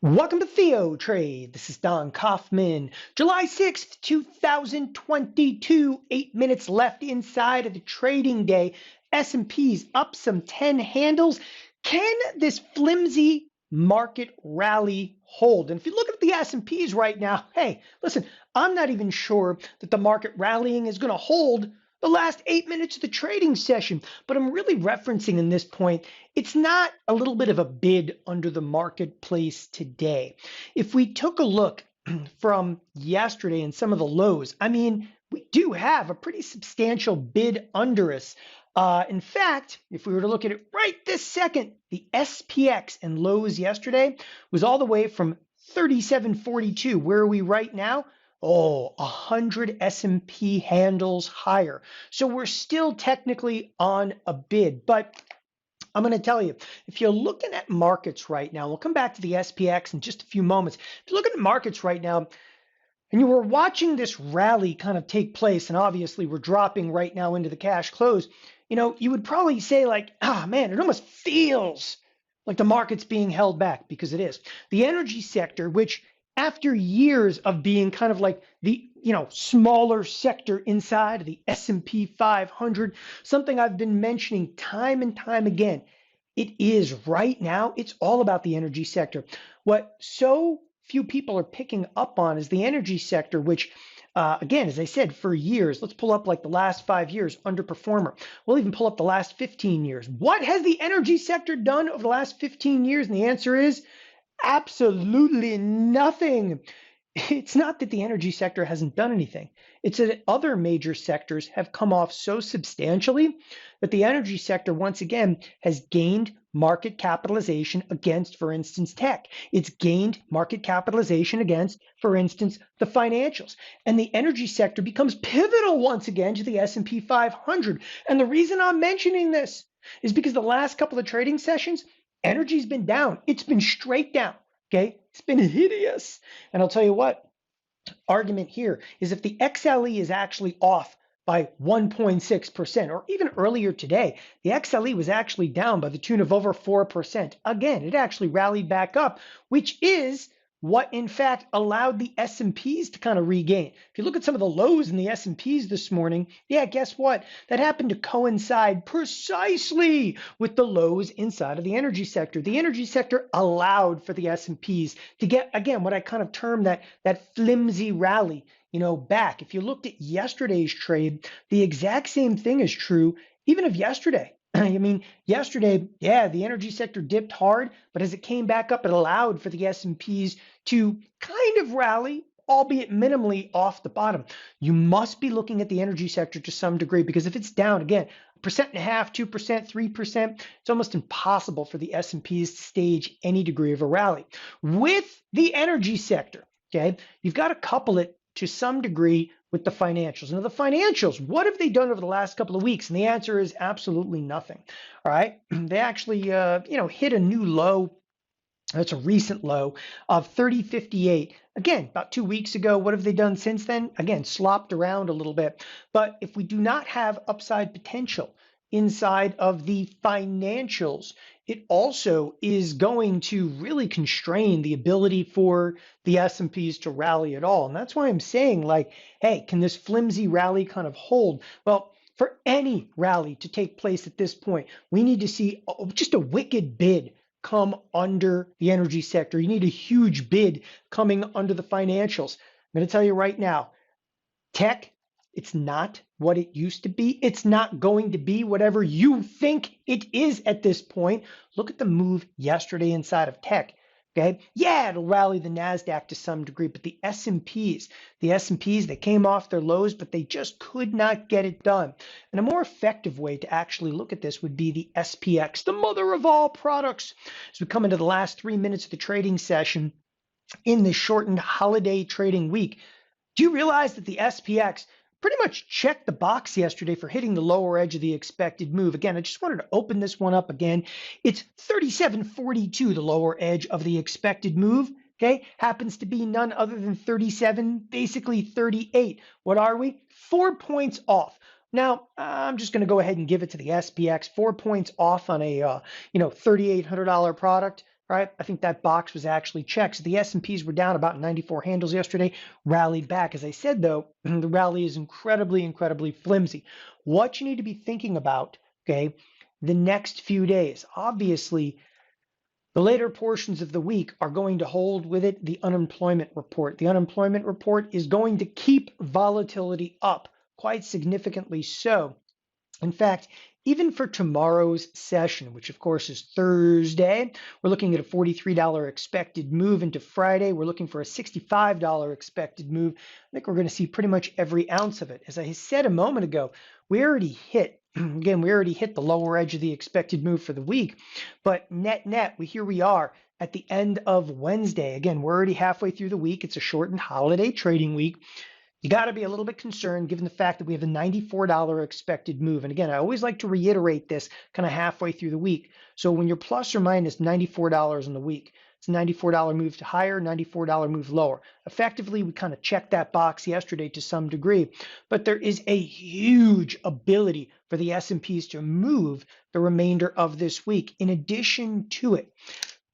Welcome to TheoTrade. This is Don Kaufman. July 6th, 2022. 8 minutes left inside of the trading day. S&P's up some 10 handles. Can this flimsy market rally hold? And if you look at the S&Ps right now, hey, listen, I'm not even sure that the market rallying is going to hold the last 8 minutes of the trading session. But I'm really referencing in this point, it's not a little bit of a bid under the marketplace today. If we took a look from yesterday and some of the lows, I mean, we do have a pretty substantial bid under us. In fact, if we were to look at it right this second, the SPX and lows yesterday was all the way from 37.42. Where are we right now? Oh, 100 S&P handles higher. So we're still technically on a bid, but I'm going to tell you, if you're looking at markets right now, we'll come back to the SPX in just a few moments. If you're looking at markets right now, and you were watching this rally kind of take place, and obviously we're dropping right now into the cash close, you would probably say like, man, it almost feels like the market's being held back, because it is. The energy sector, which after years of being kind of like the smaller sector inside of the S&P 500, something I've been mentioning time and time again, it is right now, it's all about the energy sector. What so few people are picking up on is the energy sector, which again, as I said, for years, let's pull up like the last 5 years, underperformer. We'll even pull up the last 15 years. What has the energy sector done over the last 15 years? And the answer is absolutely nothing. It's not that the energy sector hasn't done anything. It's that other major sectors have come off so substantially that the energy sector, once again, has gained market capitalization against, for instance, tech. It's gained market capitalization against, for instance, the financials. And the energy sector becomes pivotal once again to the S&P 500. And the reason I'm mentioning this is because the last couple of trading sessions, energy's been down. It's been straight down. Okay, it's been hideous. And I'll tell you what, argument here is if the XLE is actually off by 1.6%, or even earlier today, the XLE was actually down by the tune of over 4%. Again, it actually rallied back up, which is what in fact allowed the S&Ps to kind of regain. If you look at some of the lows in the S&Ps this morning, yeah, guess what? That happened to coincide precisely with the lows inside of the energy sector. The energy sector allowed for the S&Ps to get, again, what I kind of term that flimsy rally, back. If you looked at yesterday's trade, the exact same thing is true even of yesterday. I mean, yesterday, yeah, the energy sector dipped hard, but as it came back up, it allowed for the S&Ps to kind of rally, albeit minimally off the bottom. You must be looking at the energy sector to some degree, because if it's down again, 1.5%, 2%, 3%, it's almost impossible for the S&Ps to stage any degree of a rally. With the energy sector, okay, you've got to couple it to some degree with the financials. Now, the financials, what have they done over the last couple of weeks? And the answer is absolutely nothing. All right. They actually, hit a new low. That's a recent low of 30.58. Again, about 2 weeks ago. What have they done since then? Again, slopped around a little bit. But if we do not have upside potential inside of the financials, it also is going to really constrain the ability for the S&Ps to rally at all. And that's why I'm saying, like, hey, can this flimsy rally kind of hold? Well, for any rally to take place at this point, we need to see just a wicked bid come under the energy sector. You need a huge bid coming under the financials. I'm going to tell you right now, tech, it's not what it used to be. It's not going to be whatever you think it is at this point. Look at the move yesterday inside of tech. Okay, yeah, it'll rally the Nasdaq to some degree, but the S&Ps, they came off their lows, but they just could not get it done. And a more effective way to actually look at this would be the SPX, the mother of all products. As we come into the last 3 minutes of the trading session in this shortened holiday trading week, do you realize that the SPX pretty much checked the box yesterday for hitting the lower edge of the expected move? Again, I just wanted to open this one up again. It's 37.42, the lower edge of the expected move. Okay, happens to be none other than 37, basically 38. What are we? 4 points off. Now, I'm just going to go ahead and give it to the SPX. 4 points off on a $3,800 product. right? I think that box was actually checked. So the S&Ps were down about 94 handles yesterday, rallied back. As I said, though, the rally is incredibly flimsy. What you need to be thinking about, okay, the next few days. Obviously, the later portions of the week are going to hold with it the unemployment report. The unemployment report is going to keep volatility up quite significantly so. In fact, even for tomorrow's session, which of course is Thursday, we're looking at a $43 expected move into Friday. We're looking for a $65 expected move. I think we're going to see pretty much every ounce of it. As I said a moment ago, we already hit, again, we already hit the lower edge of the expected move for the week. But net, here we are at the end of Wednesday. Again, we're already halfway through the week. It's a shortened holiday trading week. You got to be a little bit concerned given the fact that we have a $94 expected move. And again, I always like to reiterate this kind of halfway through the week. So when you're plus or minus $94 in the week, it's a $94 move to higher, $94 move lower. Effectively, we kind of checked that box yesterday to some degree, but there is a huge ability for the S&Ps to move the remainder of this week in addition to it,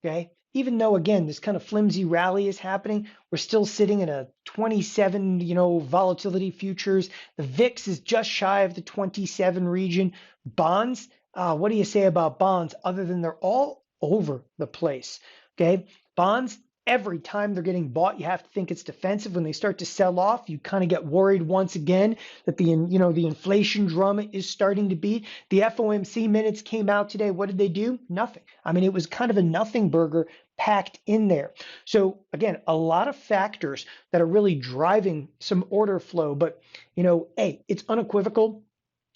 okay? Even though, again, this kind of flimsy rally is happening, we're still sitting at a 27, volatility futures. The VIX is just shy of the 27 region. Bonds, what do you say about bonds other than they're all over the place, okay? Bonds, every time they're getting bought, you have to think it's defensive. When they start to sell off, you kind of get worried once again that the inflation drum is starting to beat. The FOMC minutes came out today. What did they do? Nothing. I mean, it was kind of a nothing burger packed in there. So again, a lot of factors that are really driving some order flow, but hey, it's unequivocal.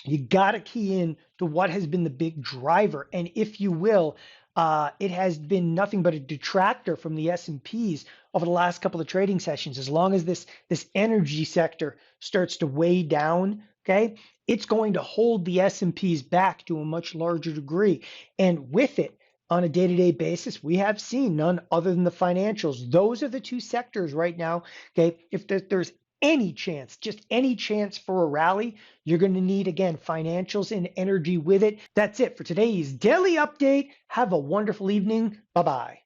You got to key in to what has been the big driver. And if you will, it has been nothing but a detractor from the S&Ps over the last couple of trading sessions. As long as this energy sector starts to weigh down, okay, it's going to hold the S&Ps back to a much larger degree. And with it, on a day-to-day basis, we have seen none other than the financials. Those are the two sectors right now, okay? If there's any chance, just any chance for a rally, you're going to need, again, financials and energy with it. That's it for today's daily update. Have a wonderful evening. Bye-bye.